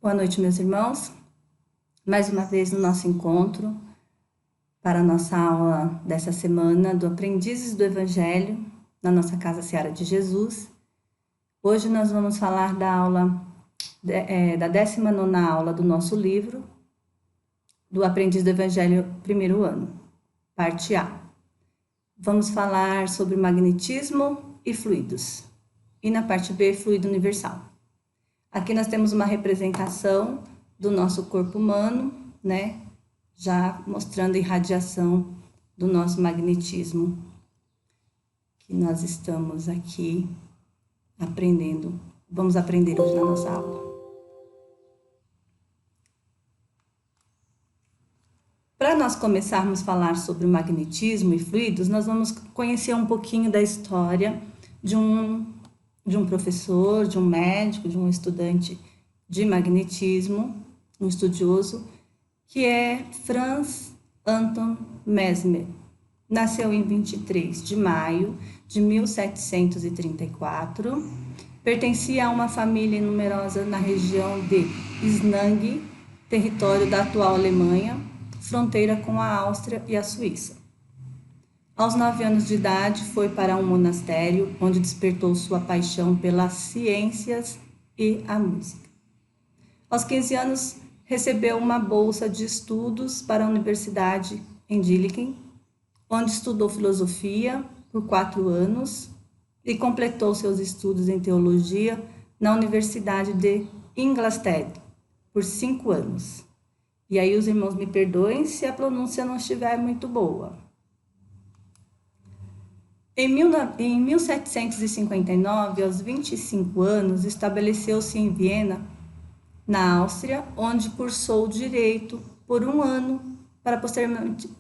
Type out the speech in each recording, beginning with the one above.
Boa noite, meus irmãos. Mais uma vez no nosso encontro para a nossa aula dessa semana do Aprendizes do Evangelho na nossa Casa Seara de Jesus. Hoje nós vamos falar da aula, da 19ª aula do nosso livro, do Aprendiz do Evangelho, primeiro ano, parte A. Vamos falar sobre magnetismo e fluidos. E na parte B, fluido universal. Aqui nós temos uma representação do nosso corpo humano, né? Já mostrando a irradiação do nosso magnetismo, que nós estamos aqui aprendendo. Vamos aprender hoje na nossa aula. Para nós começarmos a falar sobre o magnetismo e fluidos, nós vamos conhecer um pouquinho da história de um professor, de um médico, de um estudante de magnetismo, um estudioso, que é Franz Anton Mesmer. Nasceu em 23 de maio de 1734, pertencia a uma família numerosa na região de Snang, território da atual Alemanha, fronteira com a Áustria e a Suíça. Aos 9 anos de idade, foi para um monastério, onde despertou sua paixão pelas ciências e a música. Aos 15 anos, recebeu uma bolsa de estudos para a Universidade em Dillingen, onde estudou filosofia por 4 anos e completou seus estudos em teologia na Universidade de Ingolstadt por 5 anos. E aí os irmãos me perdoem se a pronúncia não estiver muito boa. Em 1759, aos 25 anos, estabeleceu-se em Viena, na Áustria, onde cursou Direito por 1 ano, para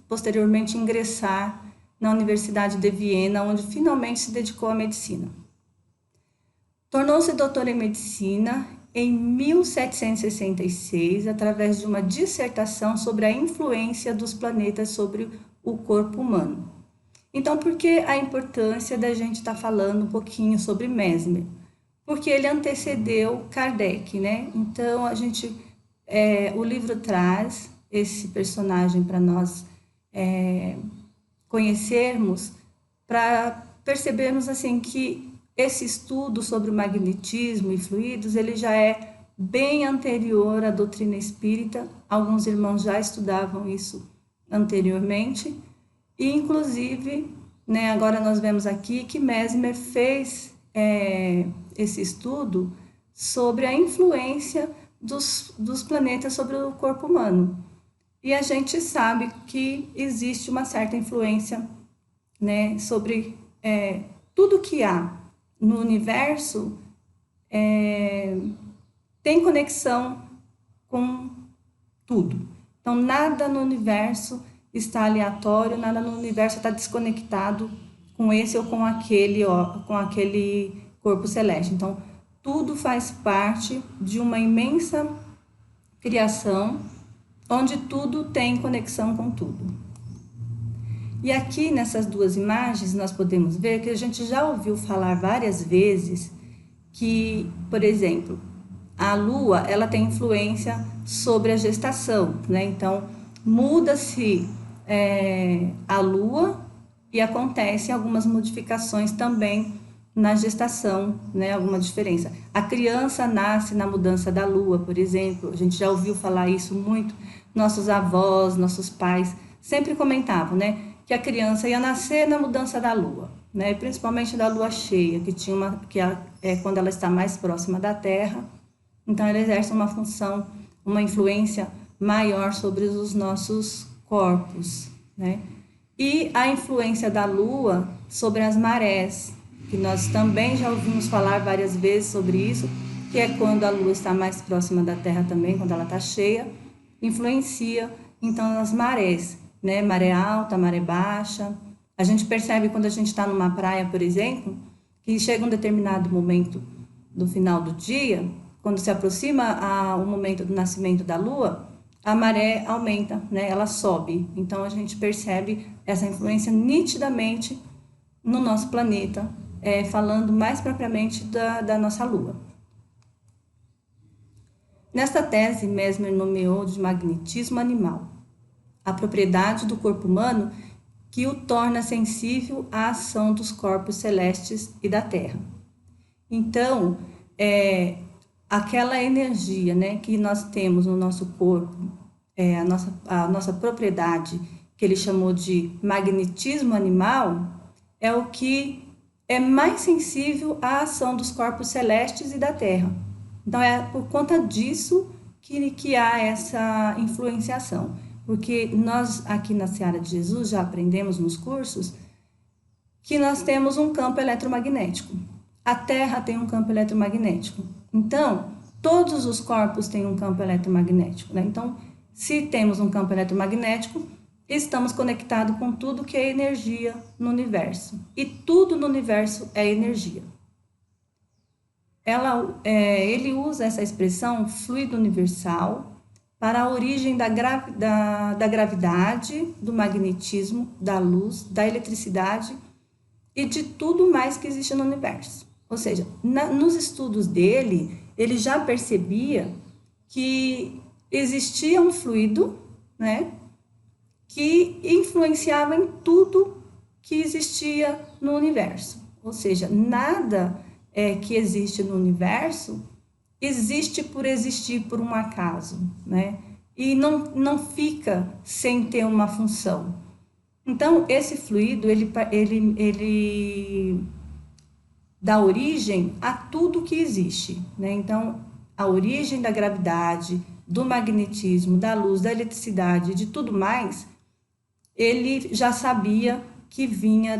posteriormente ingressar na Universidade de Viena, onde finalmente se dedicou à medicina. Tornou-se doutor em medicina em 1766, através de uma dissertação sobre a influência dos planetas sobre o corpo humano. Então, por que a importância da gente estar falando um pouquinho sobre Mesmer? Porque ele antecedeu Kardec, né? Então, o livro traz esse personagem para nós conhecermos, para percebermos assim que esse estudo sobre o magnetismo e fluidos, ele já é bem anterior à doutrina espírita. Alguns irmãos já estudavam isso anteriormente. E, inclusive, né, agora nós vemos aqui que Mesmer fez esse estudo sobre a influência dos planetas sobre o corpo humano. E a gente sabe que existe uma certa influência, né, sobre tudo que há no universo, tem conexão com tudo. Então, nada no universo está aleatório, nada no universo está desconectado com esse ou com aquele corpo celeste. Então, tudo faz parte de uma imensa criação, onde tudo tem conexão com tudo. E aqui, nessas duas imagens, nós podemos ver que a gente já ouviu falar várias vezes que, por exemplo, a Lua, ela tem influência sobre a gestação, né? Então, muda-se a Lua e acontecem algumas modificações também na gestação, né? Alguma diferença. A criança nasce na mudança da Lua, por exemplo. A gente já ouviu falar isso muito. Nossos avós, nossos pais sempre comentavam, né? Que a criança ia nascer na mudança da Lua, né? Principalmente da Lua cheia, que é quando ela está mais próxima da Terra. Então, ela exerce uma função, uma influência maior sobre os nossos corpos, né? E a influência da Lua sobre as marés, que nós também já ouvimos falar várias vezes sobre isso, que é quando a Lua está mais próxima da Terra também, quando ela está cheia, influencia, então, nas marés, né? Maré alta, maré baixa. A gente percebe quando a gente está numa praia, por exemplo, que chega um determinado momento do final do dia, quando se aproxima o momento do nascimento da Lua, a maré aumenta, né? Ela sobe. Então, a gente percebe essa influência nitidamente no nosso planeta, falando mais propriamente da nossa Lua. Nesta tese, Mesmer nomeou de magnetismo animal a propriedade do corpo humano que o torna sensível à ação dos corpos celestes e da Terra. Então, aquela energia, né, que nós temos no nosso corpo, a nossa propriedade, que ele chamou de magnetismo animal, é o que é mais sensível à ação dos corpos celestes e da Terra. Então, é por conta disso que há essa influenciação. Porque nós, aqui na Seara de Jesus, já aprendemos nos cursos que nós temos um campo eletromagnético. A Terra tem um campo eletromagnético. Então, todos os corpos têm um campo eletromagnético, né? Então, se temos um campo eletromagnético, estamos conectados com tudo que é energia no universo. E tudo no universo é energia. Ele usa essa expressão fluido universal para a origem da gravidade, do magnetismo, da luz, da eletricidade e de tudo mais que existe no universo. Ou seja, nos estudos dele, ele já percebia que existia um fluido, né, que influenciava em tudo que existia no universo. Ou seja, nada que existe no universo existe por um acaso, né? E não fica sem ter uma função. Então, esse fluido, ele dá origem a tudo que existe, né? Então, a origem da gravidade, do magnetismo, da luz, da eletricidade, de tudo mais, ele já sabia que vinha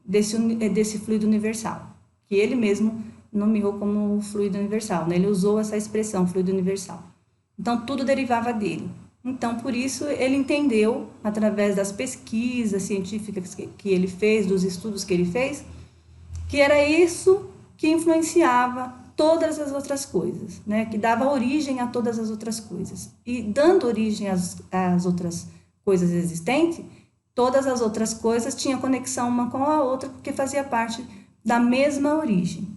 desse fluido universal, que ele mesmo nomeou como fluido universal, né? Ele usou essa expressão, fluido universal. Então, tudo derivava dele. Então, por isso, ele entendeu, através das pesquisas científicas que ele fez, dos estudos que ele fez, que era isso que influenciava todas as outras coisas, né? Que dava origem a todas as outras coisas. E dando origem às outras coisas existentes, todas as outras coisas tinham conexão uma com a outra, porque fazia parte da mesma origem.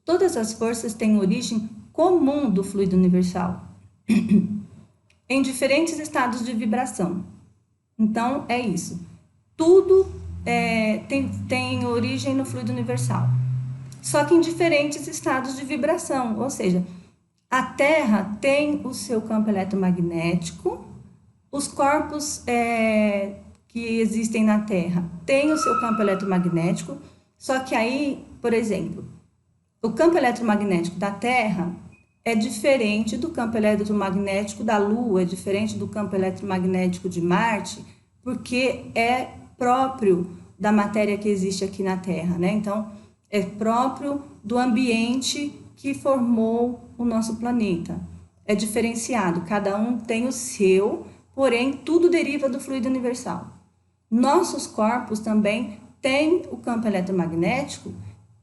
Todas as forças têm origem comum do fluido universal, em diferentes estados de vibração. Então, é isso. Tudo tem origem no fluido universal, só que em diferentes estados de vibração. Ou seja, a Terra tem o seu campo eletromagnético, os corpos que existem na Terra têm o seu campo eletromagnético, só que aí, por exemplo, o campo eletromagnético da Terra é diferente do campo eletromagnético da Lua, é diferente do campo eletromagnético de Marte, porque é próprio da matéria que existe aqui na Terra, né? Então, é próprio do ambiente que formou o nosso planeta. É diferenciado, cada um tem o seu, porém, tudo deriva do fluido universal. Nossos corpos também têm o campo eletromagnético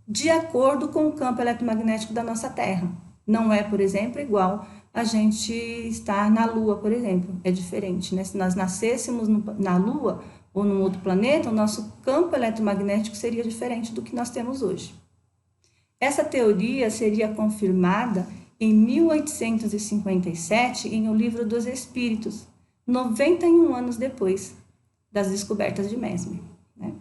de acordo com o campo eletromagnético da nossa Terra. Não é, por exemplo, igual a gente estar na Lua, por exemplo. É diferente, né? Se nós nascêssemos na Lua ou num outro planeta, o nosso campo eletromagnético seria diferente do que nós temos hoje. Essa teoria seria confirmada em 1857 em O Livro dos Espíritos, 91 anos depois das descobertas de Mesmer, né?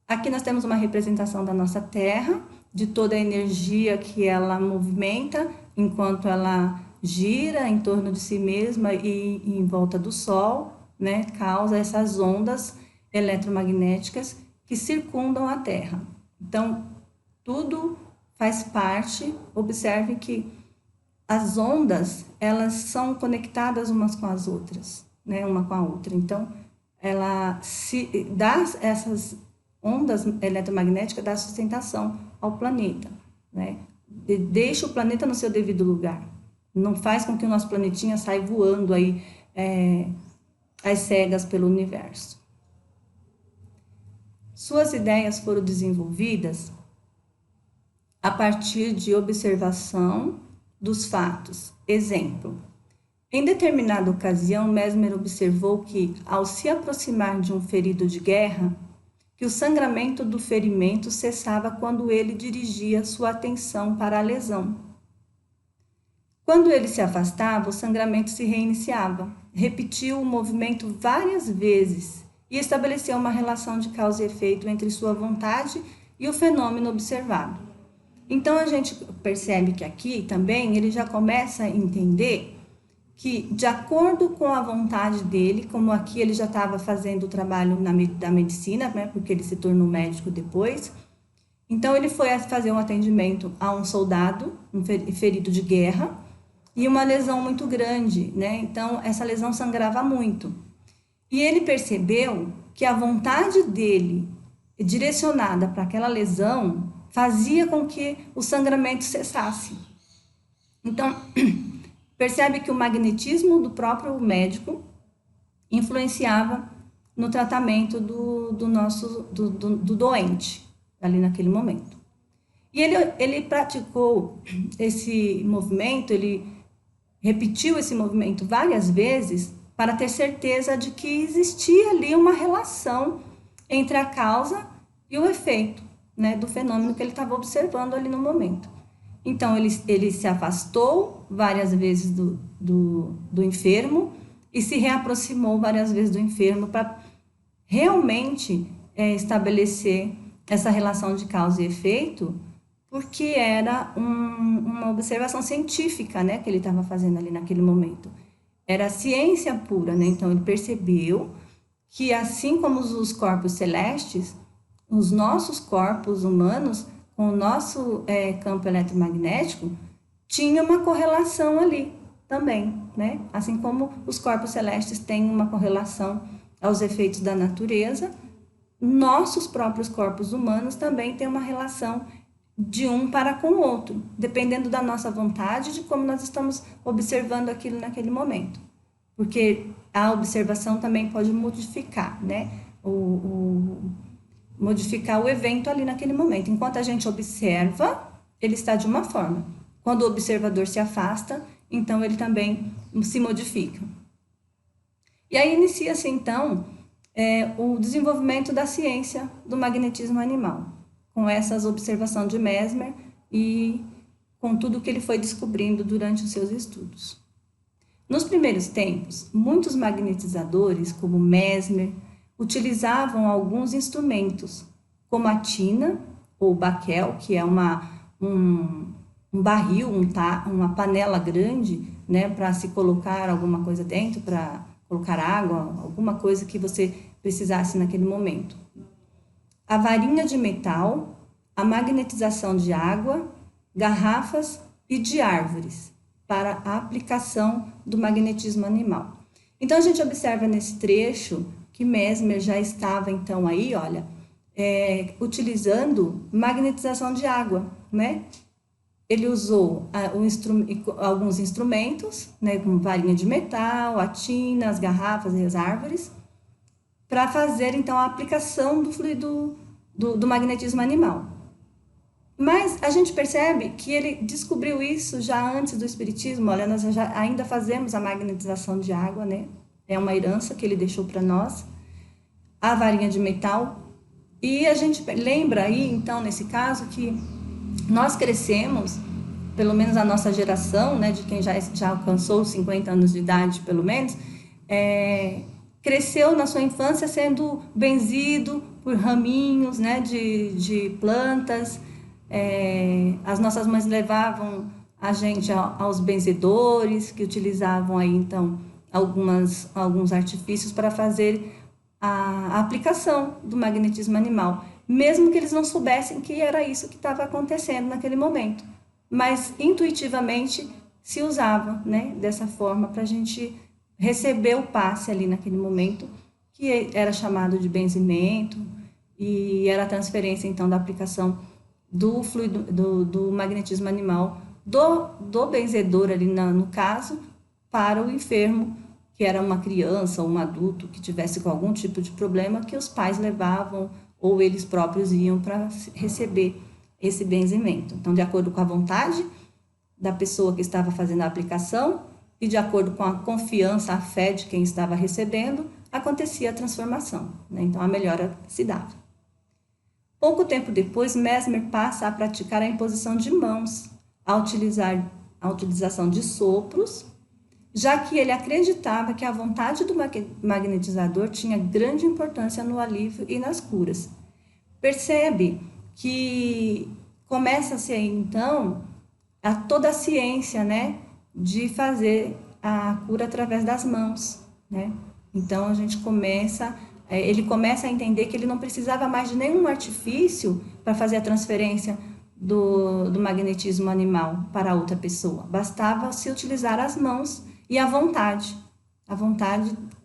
Aqui nós temos uma representação da nossa Terra, de toda a energia que ela movimenta enquanto ela gira em torno de si mesma e em volta do Sol, né? Causa essas ondas eletromagnéticas que circundam a Terra. Então, tudo faz parte. Observe que as ondas, elas são conectadas umas com as outras, né? Uma com a outra. Então, ela se dá essas ondas eletromagnéticas, dá sustentação ao planeta, né? Deixa o planeta no seu devido lugar. Não faz com que o nosso planetinha saia voando aí às cegas pelo universo. Suas ideias foram desenvolvidas a partir de observação dos fatos. Exemplo: em determinada ocasião, Mesmer observou que, ao se aproximar de um ferido de guerra, que que o sangramento do ferimento cessava quando ele dirigia sua atenção para a lesão. Quando ele se afastava, o sangramento se reiniciava. Repetiu o movimento várias vezes e estabeleceu uma relação de causa e efeito entre sua vontade e o fenômeno observado. Então, a gente percebe que aqui também ele já começa a entender que, de acordo com a vontade dele, como aqui ele já estava fazendo o trabalho da medicina, né, porque ele se tornou médico depois, então ele foi fazer um atendimento a um soldado, um ferido de guerra, e uma lesão muito grande, né? Então, essa lesão sangrava muito. E ele percebeu que a vontade dele, direcionada para aquela lesão, fazia com que o sangramento cessasse. Então, percebe que o magnetismo do próprio médico influenciava no tratamento do doente, ali naquele momento. E ele praticou esse movimento, ele repetiu esse movimento várias vezes para ter certeza de que existia ali uma relação entre a causa e o efeito, né, do fenômeno que ele estava observando ali no momento. Então, ele se afastou várias vezes do enfermo e se reaproximou várias vezes do enfermo para realmente estabelecer essa relação de causa e efeito, porque era uma observação científica, né, que ele estava fazendo ali naquele momento. Era ciência pura, né? Então, ele percebeu que, assim como os corpos celestes, os nossos corpos humanos, com o nosso campo eletromagnético, tinha uma correlação ali também, né? Assim como os corpos celestes têm uma correlação aos efeitos da natureza, nossos próprios corpos humanos também têm uma relação de um para com o outro, dependendo da nossa vontade, de como nós estamos observando aquilo naquele momento. Porque a observação também pode modificar, né? Modificar o evento ali naquele momento. Enquanto a gente observa, ele está de uma forma. Quando o observador se afasta, então ele também se modifica. E aí inicia-se, então, o desenvolvimento da ciência do magnetismo animal, com essas observações de Mesmer e com tudo que ele foi descobrindo durante os seus estudos. Nos primeiros tempos, muitos magnetizadores, como Mesmer, utilizavam alguns instrumentos, como a tina ou baquel, que é um barril, uma panela grande, né, para se colocar alguma coisa dentro, para colocar água, alguma coisa que você precisasse naquele momento. A varinha de metal, a magnetização de água, garrafas e de árvores para a aplicação do magnetismo animal. Então, a gente observa nesse trecho que Mesmer já estava, então, aí, olha, utilizando magnetização de água, né? Ele usou alguns instrumentos, né, como varinha de metal, a tina, as garrafas e as árvores, para fazer, então, a aplicação do fluido do magnetismo animal. Mas a gente percebe que ele descobriu isso já antes do espiritismo. Olha, nós ainda fazemos a magnetização de água, né? É uma herança que ele deixou para nós. A varinha de metal. E a gente lembra aí, então, nesse caso, que nós crescemos, pelo menos a nossa geração, né, de quem já alcançou os 50 anos de idade, pelo menos, cresceu na sua infância sendo benzido por raminhos, né, de plantas. As nossas mães levavam a gente aos benzedores, que utilizavam aí, então, alguns artifícios para fazer a aplicação do magnetismo animal, mesmo que eles não soubessem que era isso que estava acontecendo naquele momento. Mas, intuitivamente, se usava, né, dessa forma para a gente receber o passe ali naquele momento, que era chamado de benzimento, e era a transferência, então, da aplicação do fluido, do magnetismo animal, do benzedor ali no caso, para o enfermo, que era uma criança ou um adulto que tivesse com algum tipo de problema, que os pais levavam ou eles próprios iam para receber esse benzimento. Então, de acordo com a vontade da pessoa que estava fazendo a aplicação e de acordo com a confiança, a fé de quem estava recebendo, acontecia a transformação, né? Então, a melhora se dava. Pouco tempo depois, Mesmer passa a praticar a imposição de mãos, a utilização de sopros, já que ele acreditava que a vontade do magnetizador tinha grande importância no alívio e nas curas. Percebe que começa-se então toda a ciência, né, de fazer a cura através das mãos, né? Então ele começa a entender que ele não precisava mais de nenhum artifício para fazer a transferência do magnetismo animal para outra pessoa. Bastava se utilizar as mãos e a vontade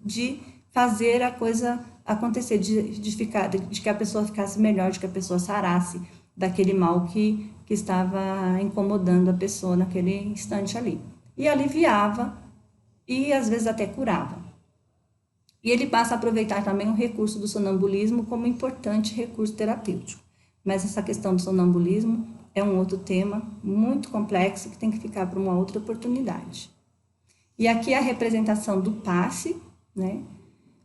de fazer a coisa acontecer, de que a pessoa ficasse melhor, de que a pessoa sarasse daquele mal que estava incomodando a pessoa naquele instante ali. E aliviava e às vezes até curava. E ele passa a aproveitar também o recurso do sonambulismo como importante recurso terapêutico. Mas essa questão do sonambulismo é um outro tema muito complexo que tem que ficar para uma outra oportunidade. E aqui a representação do passe, né?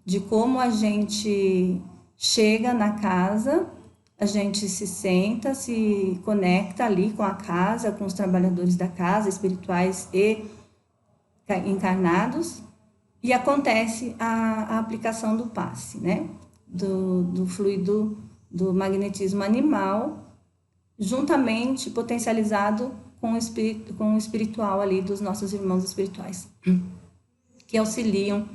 De como a gente chega na casa, a gente se senta, se conecta ali com a casa, com os trabalhadores da casa, espirituais e encarnados, e acontece a aplicação do passe, né? Do fluido do magnetismo animal, juntamente potencializado com o espiritual ali dos nossos irmãos espirituais, que auxiliam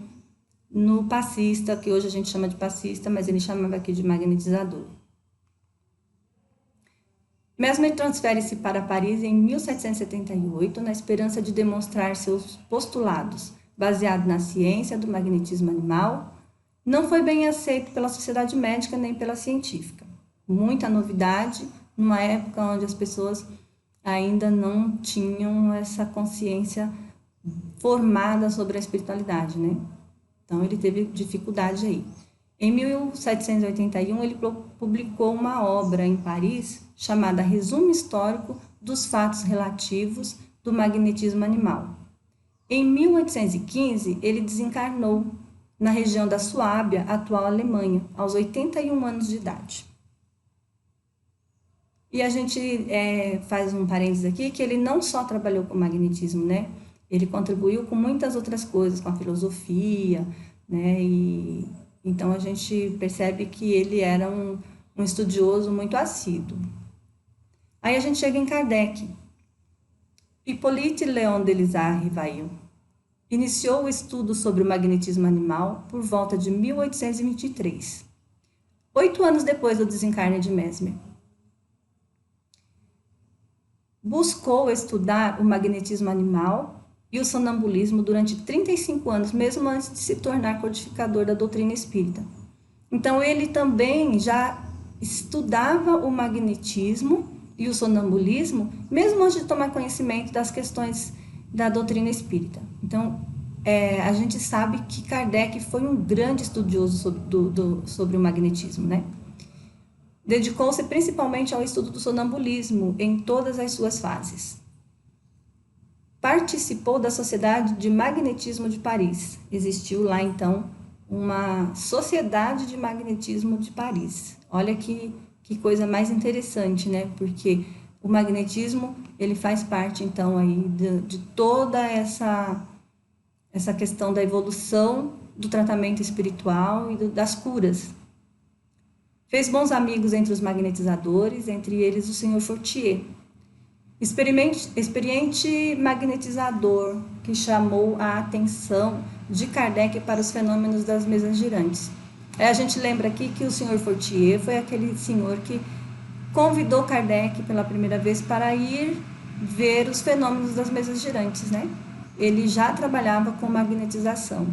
no passista, que hoje a gente chama de passista, mas ele chamava aqui de magnetizador. Mesmer transfere-se para Paris em 1778, na esperança de demonstrar seus postulados, baseado na ciência do magnetismo animal. Não foi bem aceito pela sociedade médica nem pela científica. Muita novidade, numa época onde as pessoas ainda não tinham essa consciência formada sobre a espiritualidade, né? Então, ele teve dificuldade aí. Em 1781, ele publicou uma obra em Paris chamada Resumo Histórico dos Fatos Relativos do Magnetismo Animal. Em 1815, ele desencarnou na região da Suábia, atual Alemanha, aos 81 anos de idade. E a gente faz um parênteses aqui, que ele não só trabalhou com magnetismo, né? Ele contribuiu com muitas outras coisas, com a filosofia, né? E então a gente percebe que ele era um estudioso muito assíduo. Aí a gente chega em Kardec. Hippolyte Léon Delisle Rivail iniciou o estudo sobre o magnetismo animal por volta de 1823, 8 anos depois do desencarne de Mesmer. Buscou estudar o magnetismo animal e o sonambulismo durante 35 anos, mesmo antes de se tornar codificador da doutrina espírita. Então, ele também já estudava o magnetismo e o sonambulismo, mesmo antes de tomar conhecimento das questões da doutrina espírita. Então, a gente sabe que Kardec foi um grande estudioso sobre o magnetismo, né? Dedicou-se principalmente ao estudo do sonambulismo em todas as suas fases. Participou da Sociedade de Magnetismo de Paris. Existiu lá, então, uma Sociedade de Magnetismo de Paris. Olha que coisa mais interessante, né? Porque o magnetismo, ele faz parte, então, aí de toda essa questão da evolução do tratamento espiritual e das curas. Fez bons amigos entre os magnetizadores, entre eles o Sr. Fortier, experiente magnetizador que chamou a atenção de Kardec para os fenômenos das mesas girantes. A gente lembra aqui que o Sr. Fortier foi aquele senhor que convidou Kardec pela primeira vez para ir ver os fenômenos das mesas girantes, né? Ele já trabalhava com magnetização.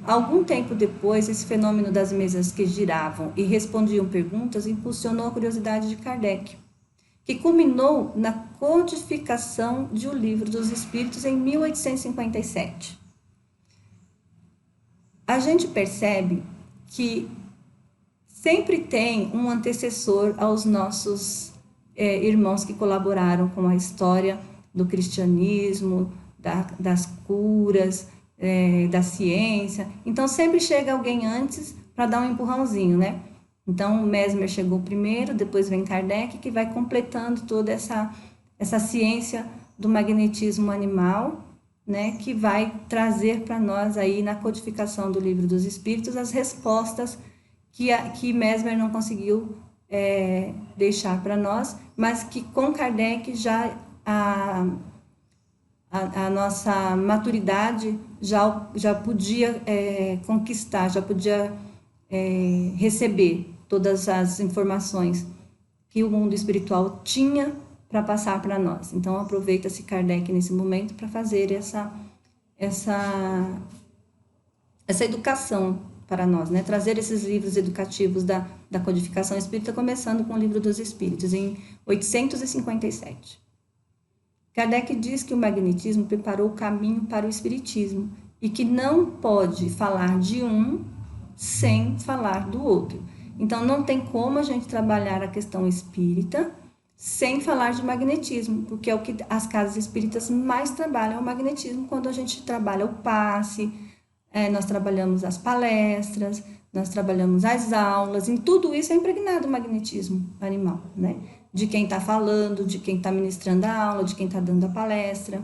Algum tempo depois, esse fenômeno das mesas que giravam e respondiam perguntas impulsionou a curiosidade de Kardec, que culminou na codificação de O Livro dos Espíritos em 1857. A gente percebe que sempre tem um antecessor aos nossos irmãos que colaboraram com a história do cristianismo, das curas, da ciência. Então, sempre chega alguém antes para dar um empurrãozinho, né? Então, Mesmer chegou primeiro, depois vem Kardec, que vai completando toda essa ciência do magnetismo animal, né, que vai trazer para nós aí na codificação do Livro dos Espíritos as respostas que Mesmer não conseguiu deixar para nós, mas que com Kardec já a nossa maturidade já podia conquistar, já podia receber todas as informações que o mundo espiritual tinha para passar para nós. Então, aproveita-se Kardec nesse momento para fazer essa educação para nós, né? Trazer esses livros educativos da codificação espírita, começando com o Livro dos Espíritos, em 857. Kardec diz que o magnetismo preparou o caminho para o espiritismo e que não pode falar de um sem falar do outro. Então, não tem como a gente trabalhar a questão espírita sem falar de magnetismo, porque é o que as casas espíritas mais trabalham, o magnetismo, quando a gente trabalha o passe, nós trabalhamos as palestras, nós trabalhamos as aulas, em tudo isso é impregnado o magnetismo animal, né? De quem está falando, de quem está ministrando a aula, de quem está dando a palestra,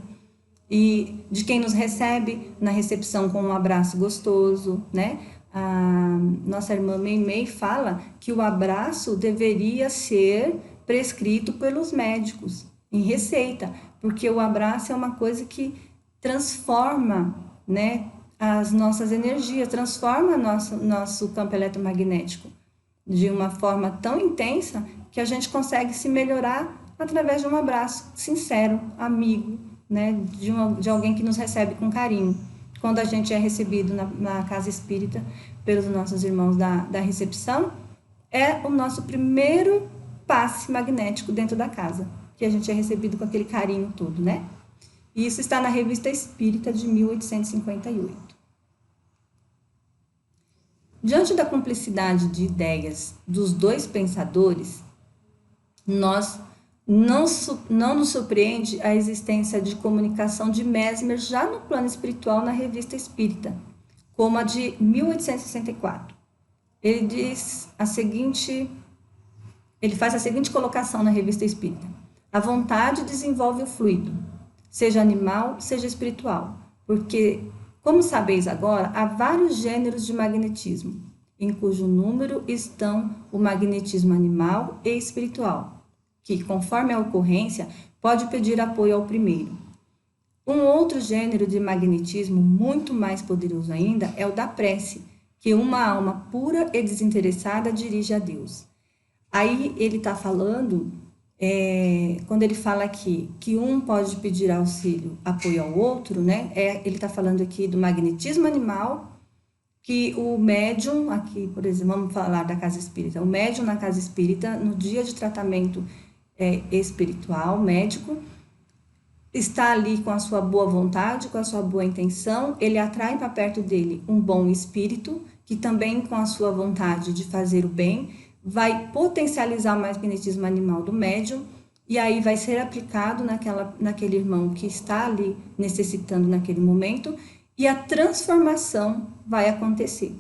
e de quem nos recebe na recepção com um abraço gostoso, né? A nossa irmã Meimei fala que o abraço deveria ser prescrito pelos médicos, em receita, porque o abraço é uma coisa que transforma, né, as nossas energias, transforma nosso campo eletromagnético de uma forma tão intensa que a gente consegue se melhorar através de um abraço sincero, amigo, né, de alguém que nos recebe com carinho. Quando a gente é recebido na casa espírita pelos nossos irmãos da recepção, é o nosso primeiro passe magnético dentro da casa, que a gente é recebido com aquele carinho todo, né? E isso está na Revista Espírita de 1858. Diante da cumplicidade de ideias dos dois pensadores, não nos surpreende a existência de comunicação de Mesmer já no plano espiritual na Revista Espírita, como a de 1864. Ele faz a seguinte colocação na Revista Espírita: a vontade desenvolve o fluido, seja animal, seja espiritual, porque, como sabeis agora, há vários gêneros de magnetismo, em cujo número estão o magnetismo animal e espiritual, que, conforme a ocorrência, pode pedir apoio ao primeiro. Um outro gênero de magnetismo muito mais poderoso ainda é o da prece, que uma alma pura e desinteressada dirige a Deus. Aí ele está falando, quando ele fala aqui que um pode pedir auxílio, apoio ao outro, né? Ele está falando aqui do magnetismo animal, que o médium, aqui, por exemplo, vamos falar da casa espírita, o médium na casa espírita, no dia de tratamento espiritual, médico, está ali com a sua boa vontade, com a sua boa intenção, ele atrai para perto dele um bom espírito, que também com a sua vontade de fazer o bem, vai potencializar o magnetismo animal do médium, e aí vai ser aplicado naquele irmão que está ali necessitando naquele momento, e a transformação vai acontecer.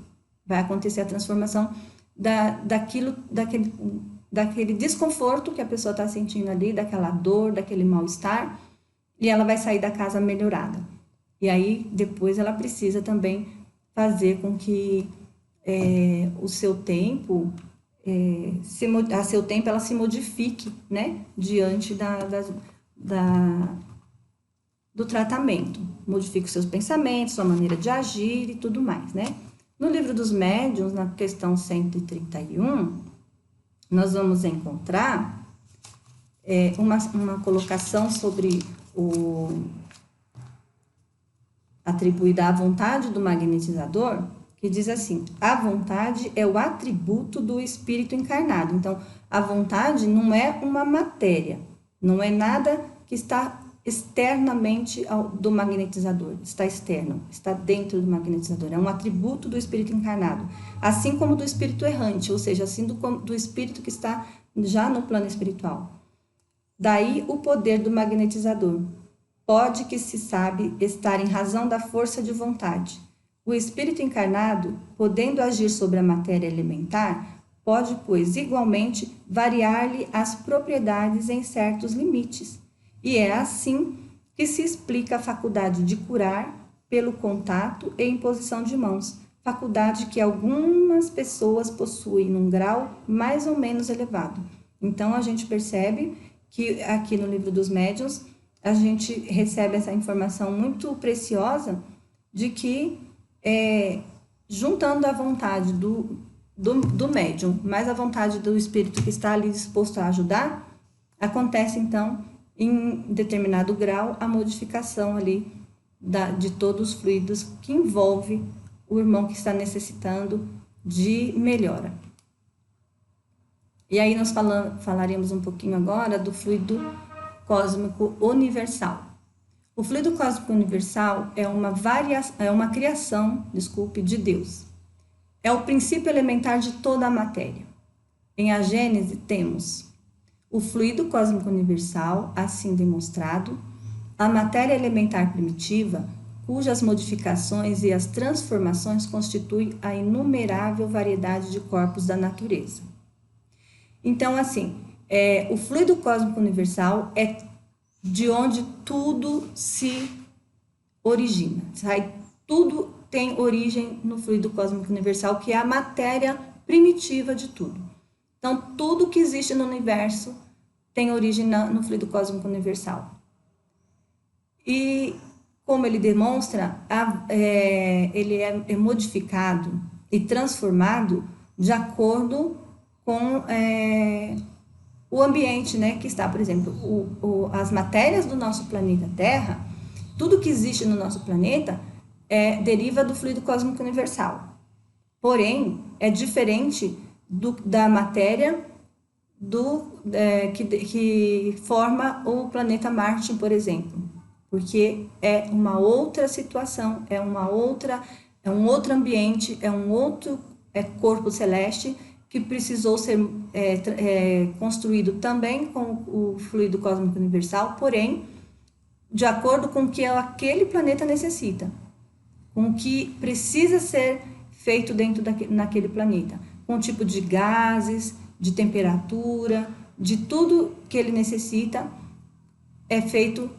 Vai acontecer a transformação daquele desconforto que a pessoa está sentindo ali, daquela dor, daquele mal-estar, e ela vai sair da casa melhorada. E aí, depois, ela precisa também fazer com que o seu tempo, a seu tempo, ela se modifique, né? Diante do tratamento. Modifique os seus pensamentos, sua maneira de agir e tudo mais, né? No Livro dos Médiuns, na questão 131, nós vamos encontrar uma colocação sobre atribuída à vontade do magnetizador, que diz assim: a vontade é o atributo do espírito encarnado. Então, a vontade não é uma matéria, não é nada que está externamente do magnetizador, está externo, está dentro do magnetizador, é um atributo do espírito encarnado, assim como do espírito errante, ou seja, assim do espírito que está já no plano espiritual. Daí o poder do magnetizador. Pode que se sabe estar em razão da força de vontade. O espírito encarnado, podendo agir sobre a matéria elementar, pode, pois, igualmente variar-lhe as propriedades em certos limites. E é assim que se explica a faculdade de curar pelo contato e imposição de mãos, faculdade que algumas pessoas possuem num grau mais ou menos elevado. Então, a gente percebe que aqui no Livro dos Médiuns, a gente recebe essa informação muito preciosa de que, juntando a vontade do médium, mais a vontade do espírito que está ali disposto a ajudar, acontece, então, em determinado grau, a modificação ali de todos os fluidos que envolve o irmão que está necessitando de melhora. E aí nós falaremos um pouquinho agora do fluido cósmico universal. O fluido cósmico universal é uma criação, de Deus. É o princípio elementar de toda a matéria. Em a Gênese temos o fluido cósmico universal, assim demonstrado, a matéria elementar primitiva, cujas modificações e as transformações constituem a inumerável variedade de corpos da natureza. Então, assim, o fluido cósmico universal é de onde tudo se origina. Tudo tem origem no fluido cósmico universal, que é a matéria primitiva de tudo. Então, tudo que existe no universo tem origem no fluido cósmico universal. E, como ele demonstra, ele é modificado e transformado de acordo com o ambiente, né, que está, por exemplo, as matérias do nosso planeta Terra, tudo que existe no nosso planeta deriva do fluido cósmico universal. Porém, é diferente da matéria que forma o planeta Marte, por exemplo, porque é uma outra situação, é um outro ambiente, é um outro corpo celeste que precisou ser construído também com o fluido cósmico universal, porém, de acordo com o que aquele planeta necessita, com o que precisa ser feito naquele planeta, com o tipo de gases, de temperatura, de tudo que ele necessita, é feito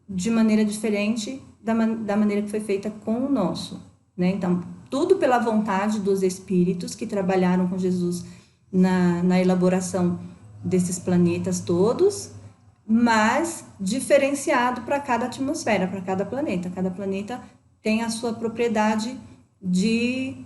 de maneira diferente da maneira que foi feita com o nosso, né? Então, tudo pela vontade dos espíritos que trabalharam com Jesus na elaboração desses planetas todos, mas diferenciado para cada atmosfera, para cada planeta. Cada planeta tem a sua propriedade de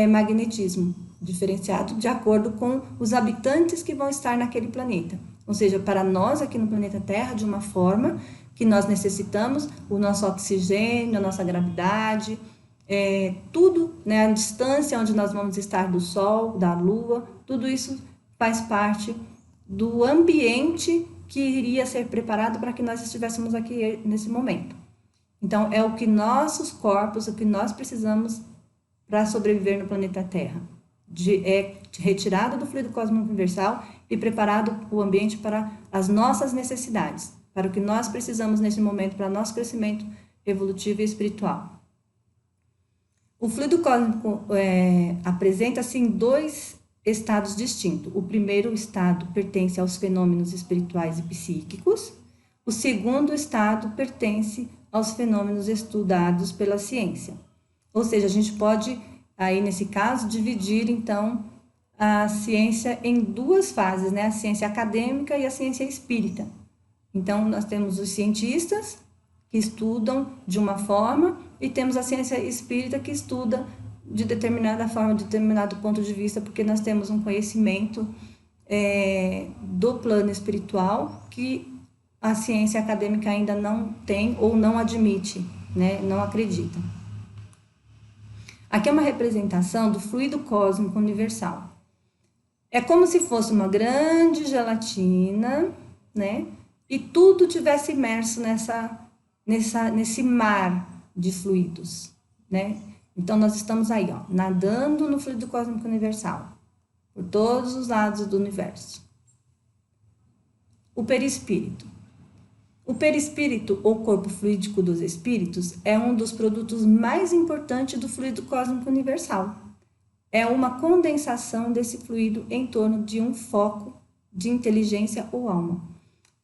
magnetismo, diferenciado de acordo com os habitantes que vão estar naquele planeta. Ou seja, para nós aqui no planeta Terra, de uma forma que nós necessitamos, o nosso oxigênio, a nossa gravidade, tudo, né, a distância onde nós vamos estar do Sol, da Lua, tudo isso faz parte do ambiente que iria ser preparado para que nós estivéssemos aqui nesse momento. Então, é o que nossos corpos, o que nós precisamos para sobreviver no planeta Terra. Retirado do fluido cósmico universal e preparado o ambiente para as nossas necessidades, para o que nós precisamos nesse momento, para nosso crescimento evolutivo e espiritual. O fluido cósmico apresenta-se em dois estados distintos. O primeiro estado pertence aos fenômenos espirituais e psíquicos. O segundo estado pertence aos fenômenos estudados pela ciência. Ou seja, a gente pode, aí nesse caso, dividir, então, a ciência em duas fases, né? A ciência acadêmica e a ciência espírita. Então, nós temos os cientistas, que estudam de uma forma, e temos a ciência espírita, que estuda de determinada forma, de determinado ponto de vista, porque nós temos um conhecimento do plano espiritual que a ciência acadêmica ainda não tem ou não admite, né? Não acredita. Aqui é uma representação do fluido cósmico universal. É como se fosse uma grande gelatina, né? E tudo tivesse imerso nesse mar de fluidos, né? Então, nós estamos aí, ó, nadando no fluido cósmico universal, por todos os lados do universo. O perispírito. O perispírito, ou corpo fluídico dos espíritos, é um dos produtos mais importantes do fluido cósmico universal. é uma condensação desse fluido em torno de um foco de inteligência ou alma.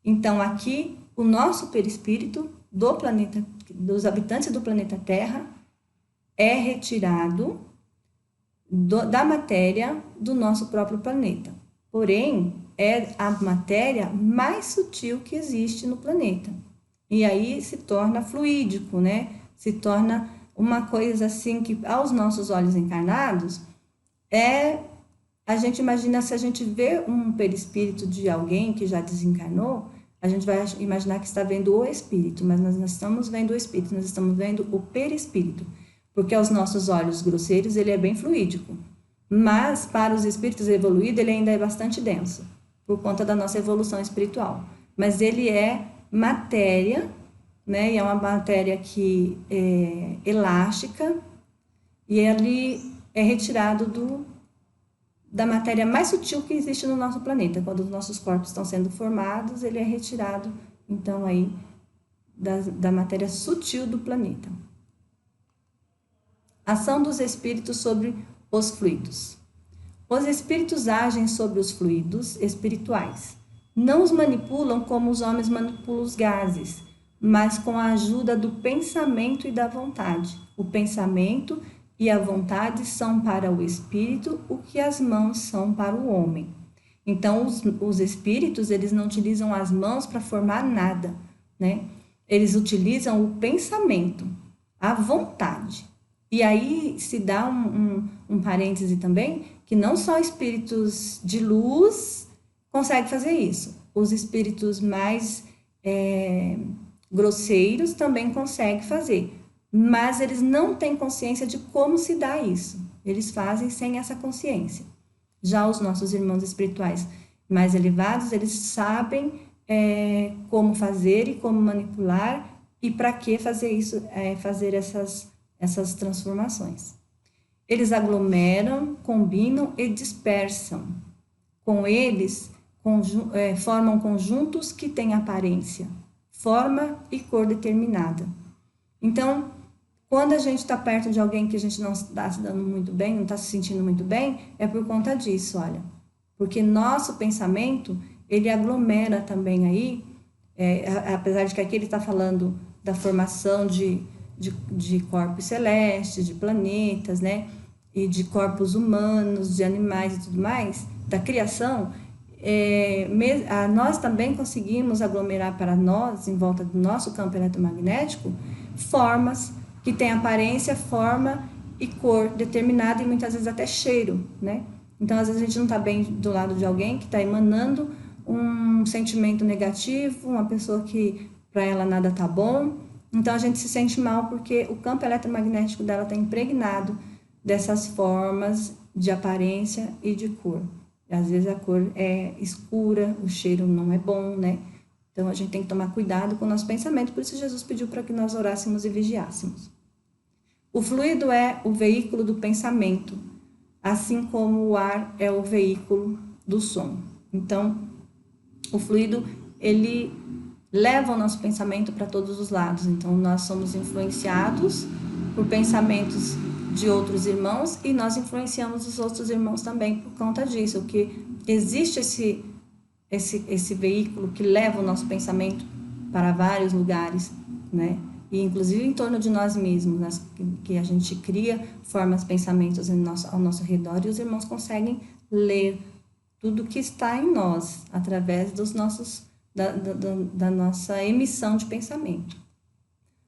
Então, aqui, o nosso perispírito do planeta, dos habitantes do planeta Terra, é retirado da matéria do nosso próprio planeta. Porém, é a matéria mais sutil que existe no planeta. E aí se torna fluídico, né? Se torna uma coisa assim que, aos nossos olhos encarnados, a gente imagina, se a gente vê um perispírito de alguém que já desencarnou, a gente vai imaginar que está vendo o espírito, mas nós não estamos vendo o espírito, nós estamos vendo o perispírito, porque aos nossos olhos grosseiros ele é bem fluídico, mas para os espíritos evoluídos ele ainda é bastante denso, por conta da nossa evolução espiritual. Mas ele é matéria, né? E é uma matéria que é elástica, e ele é retirado da matéria mais sutil que existe no nosso planeta. Quando os nossos corpos estão sendo formados, ele é retirado, então, aí, da matéria sutil do planeta. Ação dos espíritos sobre os fluidos. Os espíritos agem sobre os fluidos espirituais. Não os manipulam como os homens manipulam os gases, mas com a ajuda do pensamento e da vontade. O pensamento e a vontade são para o espírito o que as mãos são para o homem. Então, os espíritos, eles não utilizam as mãos para formar nada, né? Eles utilizam o pensamento, a vontade. E aí se dá um parêntese também, que não só espíritos de luz conseguem fazer isso. Os espíritos mais grosseiros também conseguem fazer. Mas eles não têm consciência de como se dá isso. Eles fazem sem essa consciência. Já os nossos irmãos espirituais mais elevados, eles sabem como fazer e como manipular e para que fazer isso, fazer essas transformações. Eles aglomeram, combinam e dispersam. Com eles, formam conjuntos que têm aparência, forma e cor determinada. Então, quando a gente está perto de alguém que a gente não está se dando muito bem, não está se sentindo muito bem, é por conta disso, olha. Porque nosso pensamento, ele aglomera também aí, apesar de que aqui ele está falando da formação de corpos celestes, de planetas, né? E de corpos humanos, de animais e tudo mais, da criação, nós também conseguimos aglomerar para nós, em volta do nosso campo eletromagnético, formas que têm aparência, forma e cor determinada e muitas vezes até cheiro, né? Então, às vezes a gente não está bem do lado de alguém que está emanando um sentimento negativo, uma pessoa que para ela nada está bom. Então, a gente se sente mal porque o campo eletromagnético dela está impregnado dessas formas de aparência e de cor. Às vezes a cor é escura, o cheiro não é bom, né? Então, a gente tem que tomar cuidado com o nosso pensamento, por isso Jesus pediu para que nós orássemos e vigiássemos. O fluido é o veículo do pensamento, assim como o ar é o veículo do som. Então, o fluido, ele leva o nosso pensamento para todos os lados. Então, nós somos influenciados por pensamentos de outros irmãos e nós influenciamos os outros irmãos também por conta disso, porque existe esse veículo que leva o nosso pensamento para vários lugares, né? E inclusive em torno de nós mesmos, que a gente cria formas, pensamentos ao nosso redor e os irmãos conseguem ler tudo que está em nós através da nossa emissão de pensamento.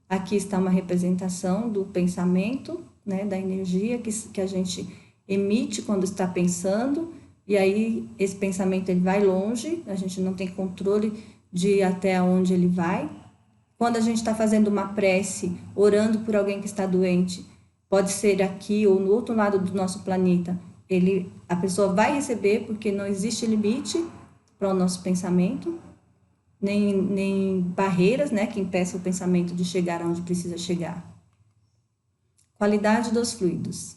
Aqui está uma representação do pensamento, né, da energia que a gente emite quando está pensando, e aí esse pensamento ele vai longe, a gente não tem controle de ir até onde ele vai. Quando a gente está fazendo uma prece, orando por alguém que está doente, pode ser aqui ou no outro lado do nosso planeta, a pessoa vai receber, porque não existe limite para o nosso pensamento, nem barreiras, né, que impeçam o pensamento de chegar aonde precisa chegar. Qualidade dos fluidos.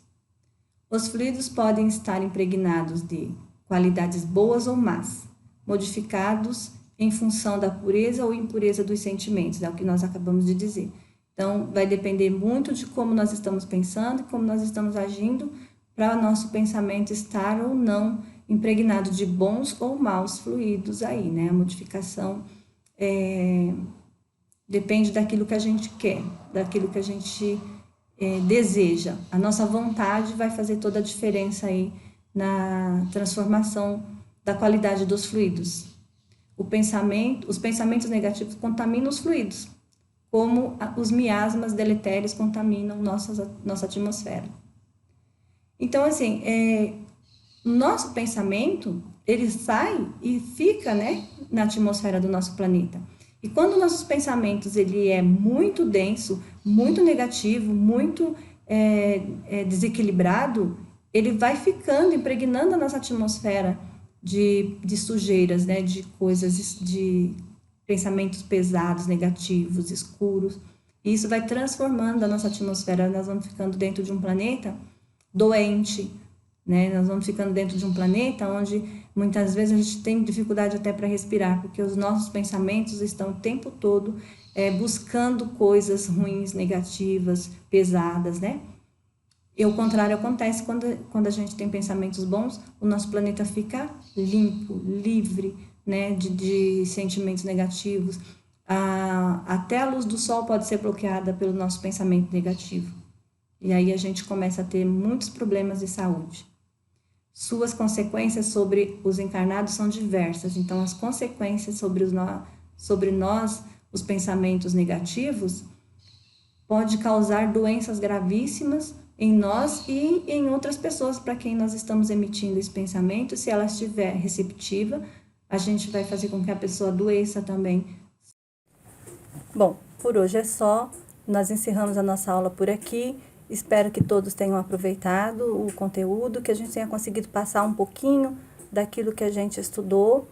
Os fluidos podem estar impregnados de qualidades boas ou más, modificados em função da pureza ou impureza dos sentimentos, é o que nós acabamos de dizer. Então, vai depender muito de como nós estamos pensando e como nós estamos agindo para nosso pensamento estar ou não impregnado de bons ou maus fluidos aí, né? A modificação depende daquilo que a gente quer, daquilo que a gente deseja. A nossa vontade vai fazer toda a diferença aí na transformação da qualidade dos fluidos. Os pensamentos negativos contaminam os fluidos, como os miasmas deletérios contaminam nossa atmosfera. Então, assim, nosso pensamento, ele sai e fica, né, na atmosfera do nosso planeta. E quando nossos pensamentos, ele é muito denso, muito negativo, muito desequilibrado, ele vai ficando, impregnando a nossa atmosfera de sujeiras, né, de coisas, de pensamentos pesados, negativos, escuros. E isso vai transformando a nossa atmosfera, nós vamos ficando dentro de um planeta doente, né? Nós vamos ficando dentro de um planeta onde muitas vezes a gente tem dificuldade até para respirar, porque os nossos pensamentos estão o tempo todo buscando coisas ruins, negativas, pesadas, né? E o contrário acontece quando a gente tem pensamentos bons, o nosso planeta fica limpo, livre, né, de sentimentos negativos. Até a luz do sol pode ser bloqueada pelo nosso pensamento negativo. E aí a gente começa a ter muitos problemas de saúde. Suas consequências sobre os encarnados são diversas. Então, as consequências sobre nós, os pensamentos negativos, pode causar doenças gravíssimas em nós e em outras pessoas para quem nós estamos emitindo esse pensamento. Se ela estiver receptiva, a gente vai fazer com que a pessoa adoeça também. Bom, por hoje é só. Nós encerramos a nossa aula por aqui. Espero que todos tenham aproveitado o conteúdo, que a gente tenha conseguido passar um pouquinho daquilo que a gente estudou.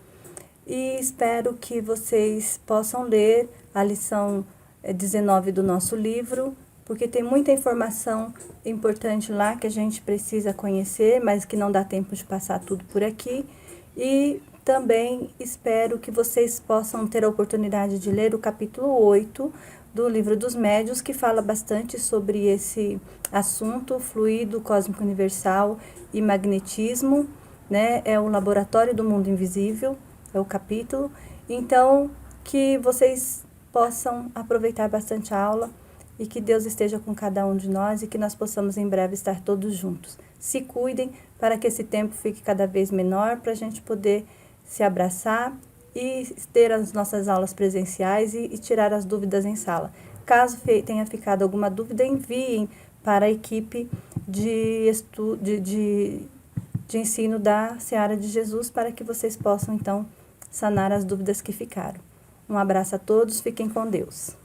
E espero que vocês possam ler a lição 19 do nosso livro, porque tem muita informação importante lá que a gente precisa conhecer, mas que não dá tempo de passar tudo por aqui. E também espero que vocês possam ter a oportunidade de ler o capítulo 8 do Livro dos Médiuns, que fala bastante sobre esse assunto, fluido cósmico universal e magnetismo, né? É o Laboratório do Mundo Invisível, é o capítulo. Então, que vocês possam aproveitar bastante a aula e que Deus esteja com cada um de nós e que nós possamos em breve estar todos juntos. Se cuidem para que esse tempo fique cada vez menor, para a gente poder se abraçar e ter as nossas aulas presenciais e tirar as dúvidas em sala. Caso tenha ficado alguma dúvida, enviem para a equipe de ensino da Seara de Jesus para que vocês possam, então, sanar as dúvidas que ficaram. Um abraço a todos, fiquem com Deus.